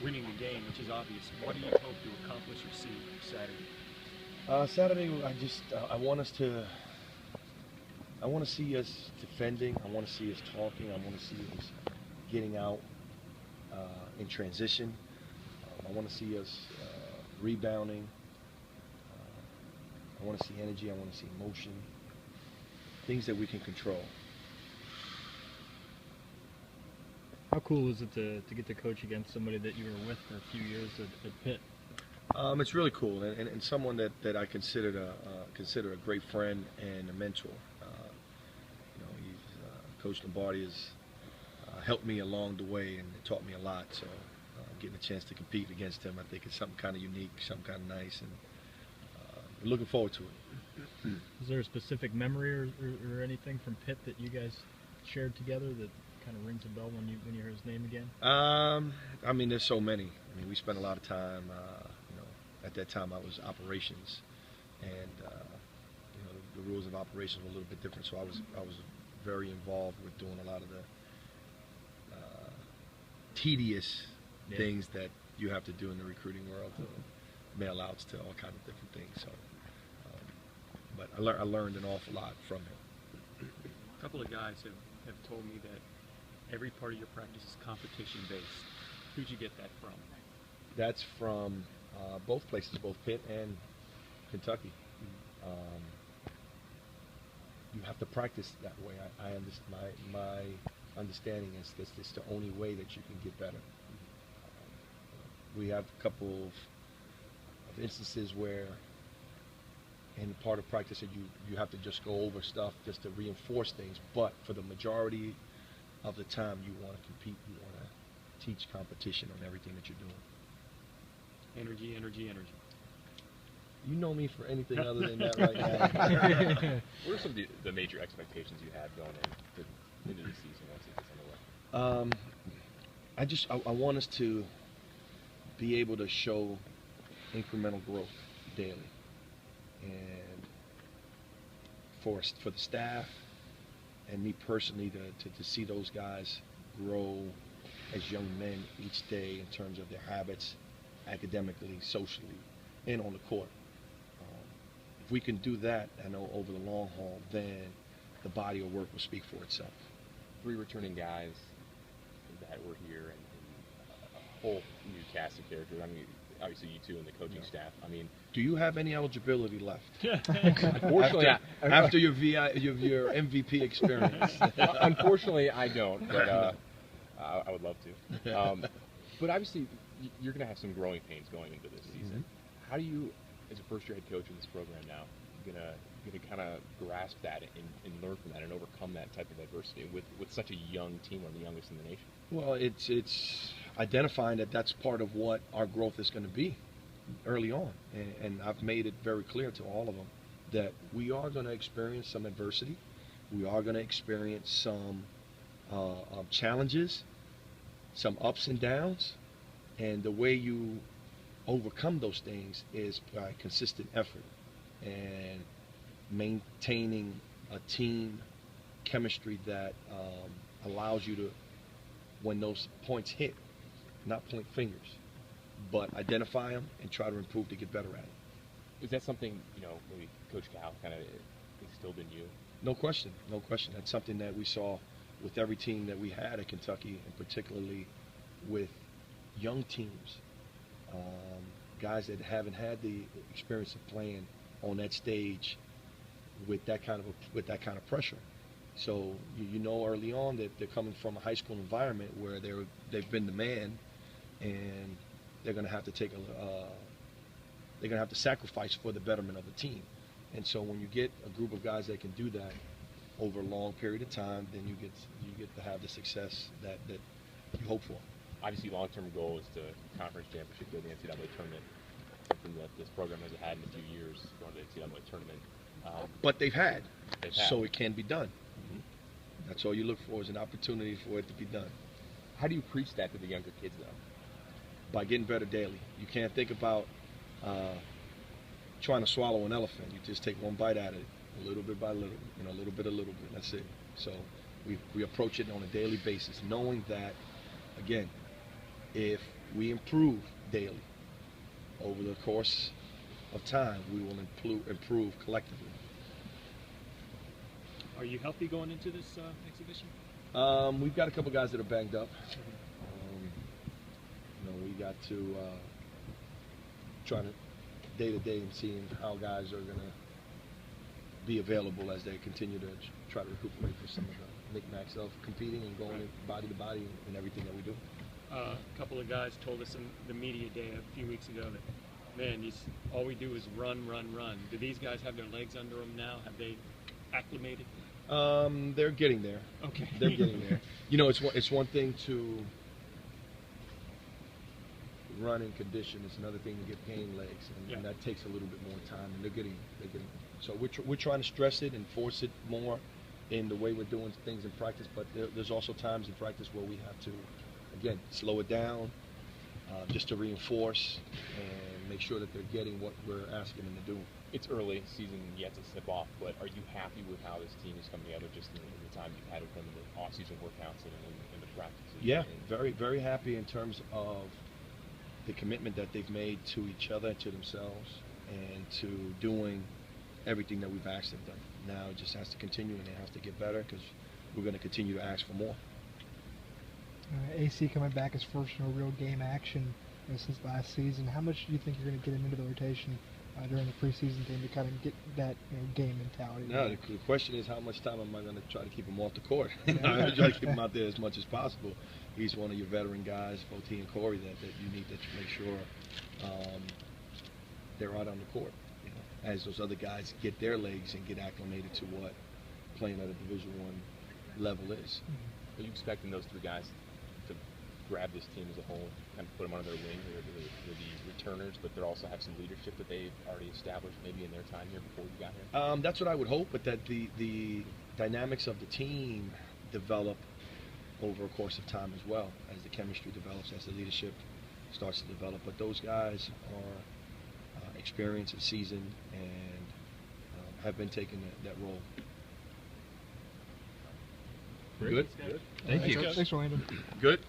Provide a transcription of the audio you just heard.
winning the game, which is obvious. What do you hope to accomplish or see Saturday? Saturday, I want us to. I want to see us defending. I want to see us talking. I want to see us getting out in transition. I want to see us rebounding. I want to see energy. I want to see emotion. Things that we can control. How cool is it to get to coach against somebody that you were with for a few years at Pitt? It's really cool, and someone that I consider a great friend and a mentor. Coach Lombardi has helped me along the way and taught me a lot. So getting a chance to compete against him, I think it's something kind of unique, something kind of nice, and we're looking forward to it. Is there a specific memory or anything from Pitt that you guys shared together that kind of rings a bell when you hear his name again? I mean, there's so many. I mean, we spent a lot of time. At that time, I was operations, and the rules of operations were a little bit different. So I was very involved with doing a lot of the tedious things that you have to do in the recruiting world, mail outs to all kinds of different things. So, but I learned an awful lot from him. A couple of guys have told me that every part of your practice is competition based. Who'd you get that from? That's from both places, both Pitt and Kentucky. You have to practice that way. I understand. My understanding is this is the only way that you can get better. We have a couple of instances where, in part of practice, that you have to just go over stuff just to reinforce things. But for the majority of the time, you want to compete. You want to teach competition on everything that you're doing. Energy, energy, energy. You know me for anything other than that right now. What are some of the major expectations you have going into the season once it gets underway? I want us to be able to show incremental growth daily, and for the staff and me personally to see those guys grow as young men each day in terms of their habits, academically, socially, and on the court. If we can do that, I know over the long haul, then the body of work will speak for itself. 3 returning guys that were here and a whole new cast of characters. I mean, obviously you two and the coaching staff. I mean, do you have any eligibility left? Unfortunately, after your MVP experience. Unfortunately, I don't, but I would love to. But obviously, you're going to have some growing pains going into this season. Mm-hmm. How do you, as a first-year head coach in this program now, gonna kind of grasp that and learn from that and overcome that type of adversity with such a young team, one of the youngest in the nation? Well, it's identifying that that's part of what our growth is going to be early on, and I've made it very clear to all of them that we are going to experience some adversity, we are going to experience some challenges, some ups and downs, and the way you overcome those things is by consistent effort and maintaining a team chemistry that allows you to, when those points hit, not point fingers, but identify them and try to improve to get better at it. Is that something, maybe Coach Cal kind of instilled in you? No question, no question. That's something that we saw with every team that we had at Kentucky, and particularly with young teams, guys that haven't had the experience of playing on that stage with that kind of pressure. So you know early on that they're coming from a high school environment where they've been the man, and they're going to have to they're going to have to sacrifice for the betterment of the team. And so when you get a group of guys that can do that over a long period of time, then you get to have the success that you hope for. Obviously, long-term goal is to conference championship, go to the NCAA tournament. Something that this program hasn't had in a few years, going to the NCAA tournament. But they've had, so it can be done. Mm-hmm. That's all you look for, is an opportunity for it to be done. How do you preach that to the younger kids, though? By getting better daily. You can't think about trying to swallow an elephant. You just take one bite at it, a little bit by little, a little bit. That's it. So we approach it on a daily basis, knowing that, again, if we improve daily over the course of time, we will improve collectively. Are you healthy going into this exhibition? We've got a couple guys that are banged up. We got to trying to day to day and seeing how guys are going to be available as they continue to try to recuperate for some of the knickknacks of competing and going body to body in everything that we do. A couple of guys told us in the media day a few weeks ago that, man, all we do is run, run, run. Do these guys have their legs under them now? Have they acclimated? They're getting there. Okay. They're getting there. It's one thing to run in condition. It's another thing to get game legs, and that takes a little bit more time. And they're getting. So we're trying to stress it and force it more in the way we're doing things in practice. But there's also times in practice where we have to, again, slow it down, just to reinforce and make sure that they're getting what we're asking them to do. It's early season yet to slip off, but are you happy with how this team has come together just in the time you've had with them in the off-season workouts and in the practices? Yeah, very, very happy in terms of the commitment that they've made to each other, to themselves, and to doing everything that we've asked of them. Now it just has to continue, and they have to get better because we're going to continue to ask for more. AC coming back his first real game action since last season. How much do you think you're going to get him into the rotation during the preseason game to kind of get that game mentality? No, the question is how much time am I going to try to keep him off the court? I'm going to try to keep him out there as much as possible. He's one of your veteran guys, both he and Corey, that you need to make sure they're out on the court. As those other guys get their legs and get acclimated to what playing at a Division I level is. Are you expecting those three guys to grab this team as a whole, kind of put them under their wing? They're the returners, but they also have some leadership that they've already established maybe in their time here before you got here? That's what I would hope, but that the dynamics of the team develop over a course of time as well, as the chemistry develops, as the leadership starts to develop. But those guys are experienced and seasoned and have been taking that role. Great. Good? Thank you. Thanks, Orlando. Good?